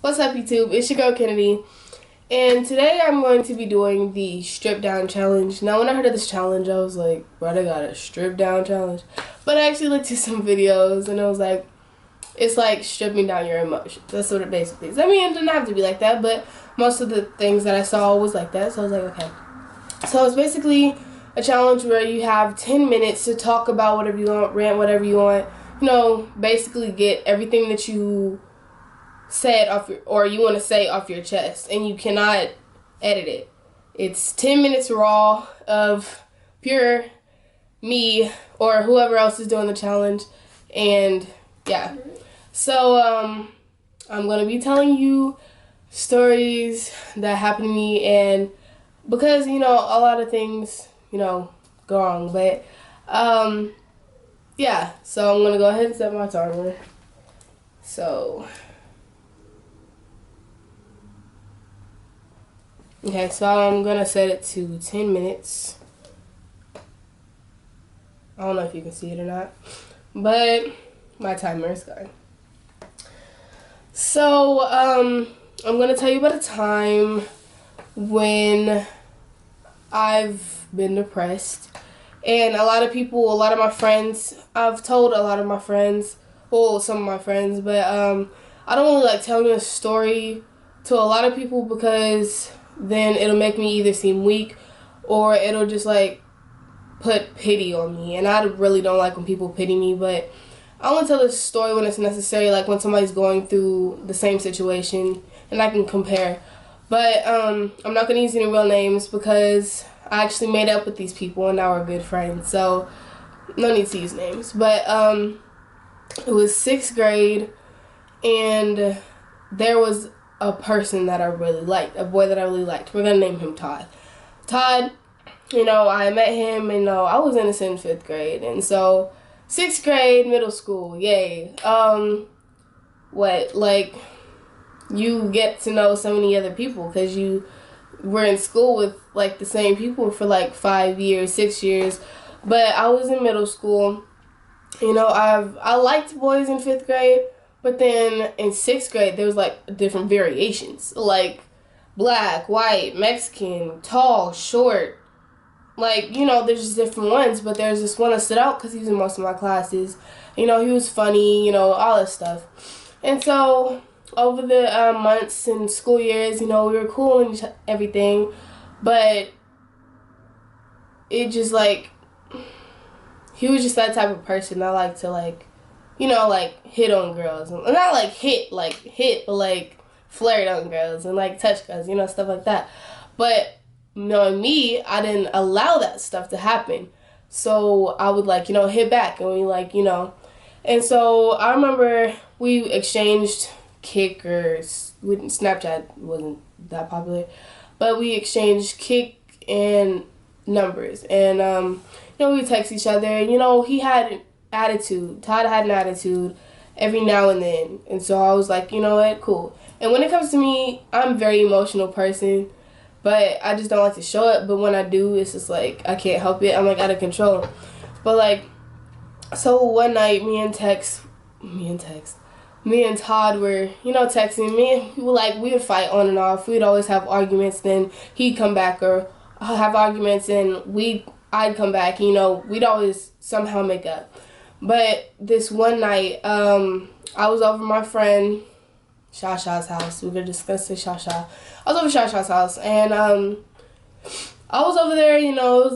What's up, YouTube? It's your girl Kennedy, and today I'm going to be doing the strip down challenge. Now, when I heard of this challenge, I was like, bro, they got a strip down challenge. But I actually looked at some videos, and I was like, it's like stripping down your emotions. That's what it basically is. I mean, it didn't have to be like that, but most of the things that I saw was like that, so I was like, okay. So it's basically a challenge where you have 10 minutes to talk about whatever you want, rant whatever you want, basically get everything that you said off or you want to say off your chest, and you cannot edit it. It's 10 minutes raw of pure me or whoever else is doing the challenge. And yeah, so I'm gonna be telling you stories that happened to me, and because a lot of things go wrong, but yeah, so I'm gonna go ahead and set my timer. Okay, so I'm gonna set it to 10 minutes. I don't know if you can see it or not, but my timer is going. So, I'm gonna tell you about a time when I've been depressed. And a lot of my friends, I've told a lot of my friends, well, some of my friends, but I don't really like telling a story to a lot of people because then it'll make me either seem weak or it'll just like put pity on me, and I really don't like when people pity me. But I only tell this story when it's necessary, like when somebody's going through the same situation and I can compare. But I'm not going to use any real names because I actually made up with these people and now we're good friends, so no need to use names. But it was 6th grade, and there was a person that I really liked, a boy that I really liked. We're gonna name him Todd. Todd, I met him, and I was innocent in 5th grade, and so 6th grade, middle school, yay. You get to know so many other people because you were in school with like the same people for like 5 years, 6 years. But I was in middle school. I liked boys in 5th grade. But then in 6th grade, there was like different variations, like black, white, Mexican, tall, short. There's just different ones. But there's this one that stood out because he was in most of my classes. He was funny, all that stuff. And so over the months and school years, we were cool and everything. But it just he was just that type of person I like to hit on girls. Not hit, but flirt on girls and touch girls, stuff like that. But knowing me, I didn't allow that stuff to happen. So I would hit back, and and so I remember we exchanged kickers. Snapchat wasn't that popular, but we exchanged kick and numbers, and we text each other, and he had attitude. Todd had an attitude every now and then. And so I was like, you know what, cool. And when it comes to me, I'm a very emotional person, but I just don't like to show it. But when I do, it's just I can't help it. I'm out of control. But so one night, me and Todd were, texting me. We would fight on and off. We'd always have arguments. Then he'd come back, or I'll have arguments, and I'd come back. We'd always somehow make up. But this one night, I was over my friend Shasha's house. We were just gonna say Shasha. I was over Shasha's house, and I was over there. It was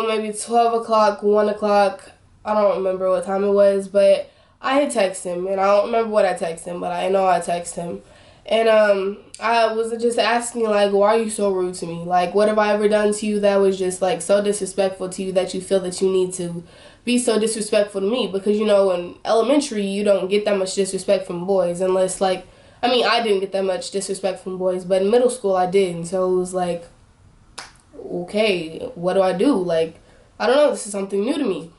maybe 12 o'clock, 1 o'clock. I don't remember what time it was, but I had texted him, and I don't remember what I texted him, but I know I texted him. And I was just asking, why are you so rude to me? What have I ever done to you that was just so disrespectful to you that you feel that you need to be so disrespectful to me? Because in elementary you don't get that much disrespect from boys, unless I didn't get that much disrespect from boys, but in middle school I did. And so it was okay, what do I do? I don't know, this is something new to me.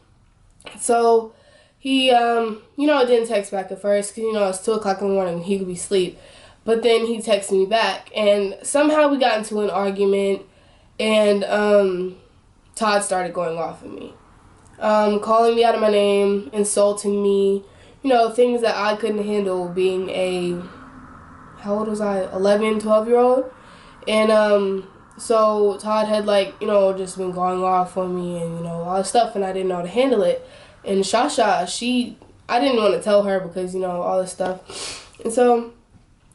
So he didn't text back at first because it's 2 o'clock in the morning, he could be asleep. But then he texted me back, and somehow we got into an argument, and Todd started going off at me. Calling me out of my name, insulting me, things that I couldn't handle being a how old was I? 11, 12-year-old. And so Todd had like, you know, just been going off on me and, you know, all this stuff, and I didn't know how to handle it. And Shasha, I didn't want to tell her because, you know, all this stuff. And so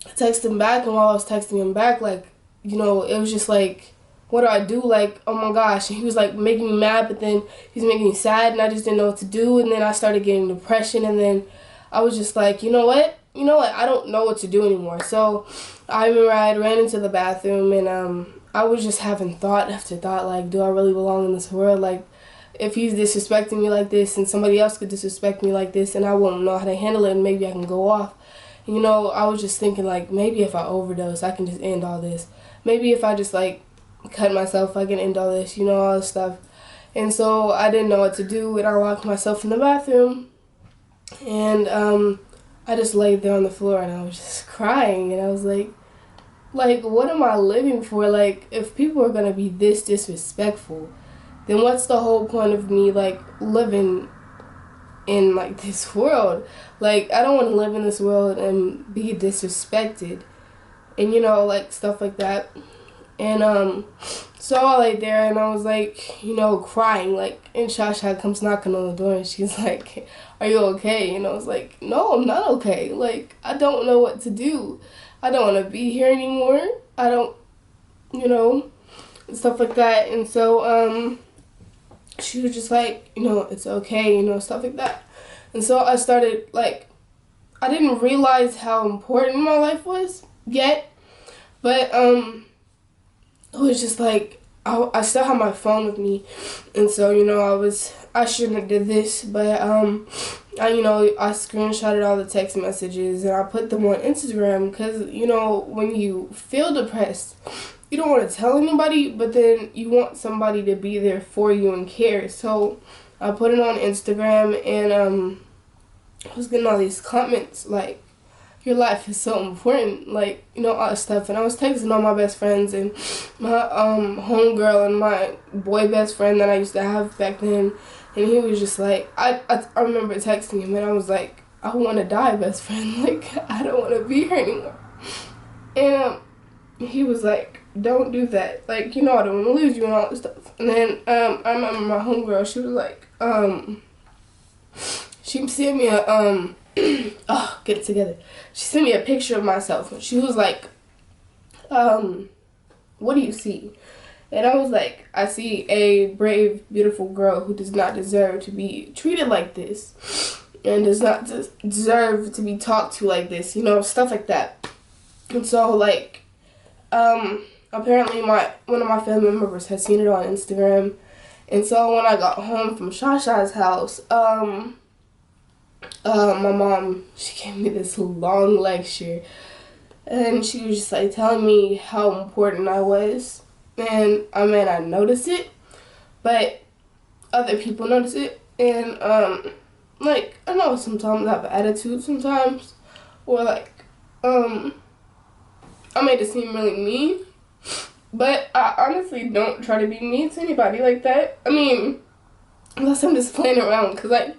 I texted him back, and while I was texting him back, like, you know, it was just like, what do I do? Like, oh my gosh. And he was like making me mad, but then he was making me sad, and I just didn't know what to do. And then I started getting depression, and then I was just like, you know what? I don't know what to do anymore. So I remember I had ran into the bathroom, and I was just having thought after thought, like, do I really belong in this world? Like, if he's disrespecting me like this, and somebody else could disrespect me like this, and I won't know how to handle it, and maybe I can go off. You know, I was just thinking, like, maybe if I overdose, I can just end all this. Maybe if I just, like, cut myself, I can end all this, you know, all this stuff. And so I didn't know what to do, and I locked myself in the bathroom, and I just laid there on the floor, and I was just crying, and I was like, what am I living for? Like, if people are going to be this disrespectful, then what's the whole point of me, like, living in, like, this world? Like, I don't want to live in this world and be disrespected and, you know, like, stuff like that. And so I laid there, and I was like, you know, crying, like, and Shasha comes knocking on the door, and she's like, are you okay? And I was like, no, I'm not okay. Like, I don't know what to do. I don't want to be here anymore. I don't, you know, and stuff like that. And so she was just like, you know, it's okay, you know, stuff like that. And so I started, like, I didn't realize how important my life was yet, but it was just like, I still have my phone with me, and so, you know, I shouldn't have did this, but I screenshotted all the text messages, and I put them on Instagram, because, you know, when you feel depressed, you don't want to tell anybody, but then you want somebody to be there for you and care. So I put it on Instagram, and I was getting all these comments like, your life is so important, like, you know, all that stuff. And I was texting all my best friends, and my homegirl and my boy best friend that I used to have back then, and he was just like, I remember texting him, and I was like, I want to die, best friend, like, I don't want to be here anymore. And he was like, don't do that, like, you know, I don't want to lose you and all this stuff. And then I remember my homegirl, she was like, she sent me a oh, get it together. She sent me a picture of myself, and she was like, what do you see? And I was like, I see a brave, beautiful girl who does not deserve to be treated like this, and does not deserve to be talked to like this, you know, stuff like that. And so, like, apparently one of my family members had seen it on Instagram, and so when I got home from Shasha's house, my mom, she gave me this long lecture, and she was just like telling me how important I was. And I mean, I noticed it, but other people notice it. And like, I know sometimes I have an attitude sometimes, or like I made it seem really mean, but I honestly don't try to be mean to anybody like that. I mean, unless I'm just playing around, because like,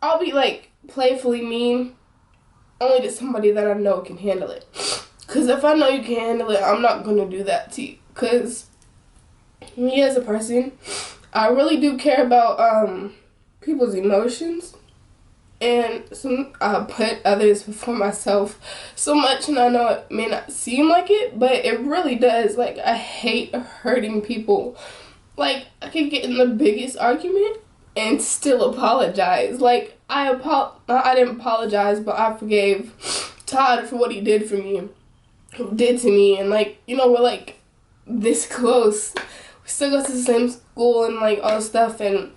I'll be like playfully mean only to somebody that I know can handle it. Because if I know you can handle it, I'm not going to do that to you. Because me as a person, I really do care about people's emotions. And I put others before myself so much. And I know it may not seem like it, but it really does. Like, I hate hurting people. Like, I could get in the biggest argument and still apologize. Like, I didn't apologize, but I forgave Todd for what he did to me, and like, you know, we're like this close. We still go to the same school and like all this stuff, and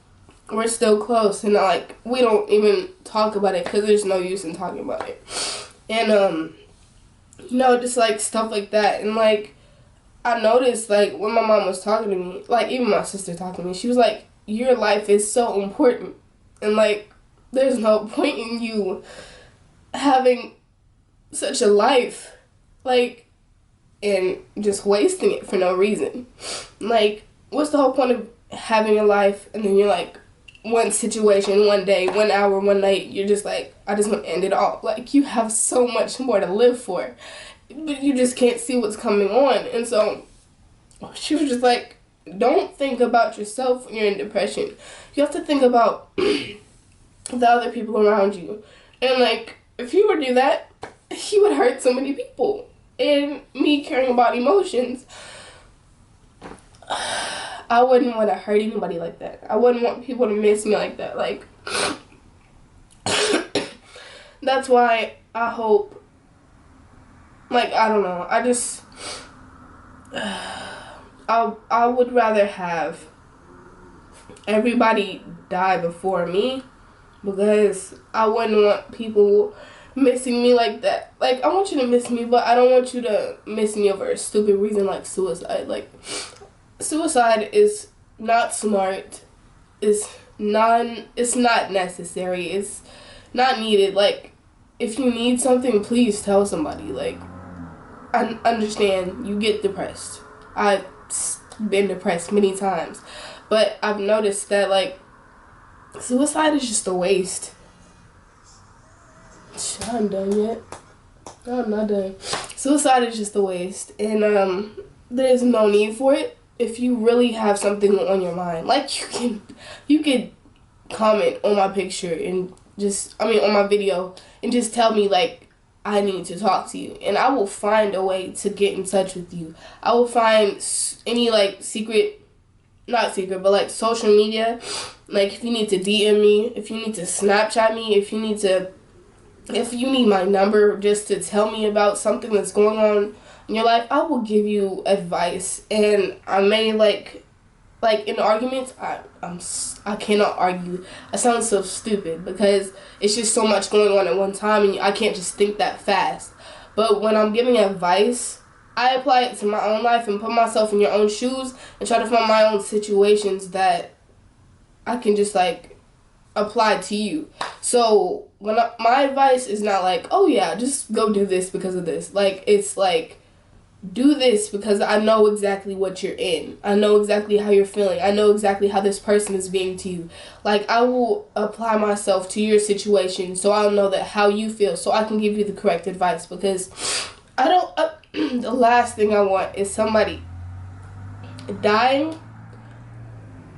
we're still close, and like, we don't even talk about it because there's no use in talking about it. And you know, just like stuff like that. And like, I noticed, like, when my mom was talking to me, like, even my sister talking to me, she was like, your life is so important, and like, there's no point in you having such a life, like, and just wasting it for no reason. Like, what's the whole point of having a life and then you're like, one situation, one day, 1 hour, one night, you're just like, I just want to end it all. Like, you have so much more to live for, but you just can't see what's coming on. And so she was just like, don't think about yourself when you're in depression. You have to think about the other people around you. And like, if you were to do that, he would hurt so many people. And me caring about emotions, I wouldn't want to hurt anybody like that. I wouldn't want people to miss me like that. Like, that's why I hope, like, I don't know, I just, I would rather have everybody die before me, because I wouldn't want people missing me like that. Like, I want you to miss me, but I don't want you to miss me over a stupid reason like suicide. Like, suicide is not smart. It's not necessary. It's not needed. Like, if you need something, please tell somebody. Like, I understand you get depressed. I've been depressed many times, but I've noticed that, like, suicide is just a waste. I'm done yet. No, I'm not done. Suicide is just a waste, and there's no need for it. If you really have something on your mind, like, you can comment on my picture and on my video, and just tell me, like, I need to talk to you, and I will find a way to get in touch with you. I will find any, like, not secret, but like social media. Like, if you need to DM me, if you need to Snapchat me, if you need my number just to tell me about something that's going on in your life, I will give you advice. And I may like in arguments, I cannot argue. I sound so stupid because it's just so much going on at one time, and I can't just think that fast. But when I'm giving advice, I apply it to my own life and put myself in your own shoes and try to find my own situations that I can just, like, apply to you. So when my advice is not like, oh yeah, just go do this because of this. Like, it's like, do this because I know exactly what you're in. I know exactly how you're feeling. I know exactly how this person is being to you. Like, I will apply myself to your situation so I'll know that how you feel, so I can give you the correct advice. Because I don't, the last thing I want is somebody dying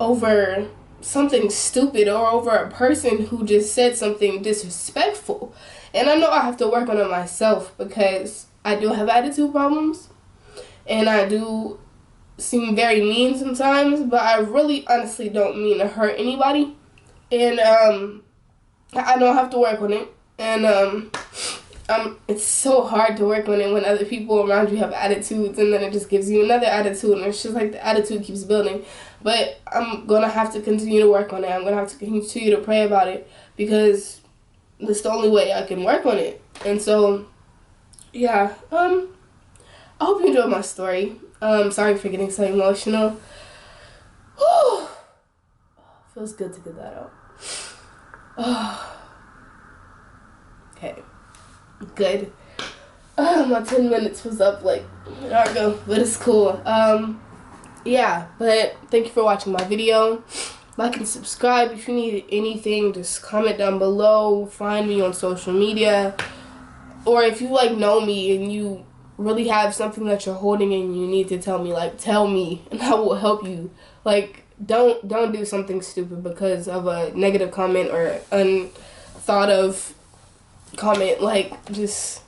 over something stupid or over a person who just said something disrespectful. And I know I have to work on it myself because I do have attitude problems. And I do seem very mean sometimes, but I really honestly don't mean to hurt anybody. And I know I have to work on it. And it's so hard to work on it when other people around you have attitudes, and then it just gives you another attitude, and it's just like the attitude keeps building. But I'm going to have to continue to work on it. I'm going to have to continue to pray about it, because that's the only way I can work on it. And so, yeah, I hope you enjoyed my story. Sorry for getting so emotional. Whew. Feels good to get that out. Okay. Good. My 10 minutes was up like an hour ago, but it's cool. Yeah, but thank you for watching my video. Like and subscribe. If you need anything, just comment down below. Find me on social media. Or if you, like, know me and you really have something that you're holding and you need to tell me, like, tell me, and I will help you. Like, don't do something stupid because of a negative comment or unthought of comment. Like, just,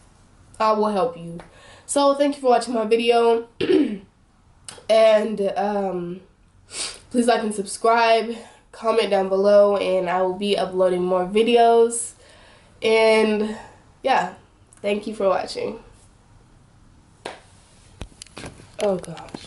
I will help you. So thank you for watching my video. And please like and subscribe, comment down below, and I will be uploading more videos. And yeah, thank you for watching. Oh gosh.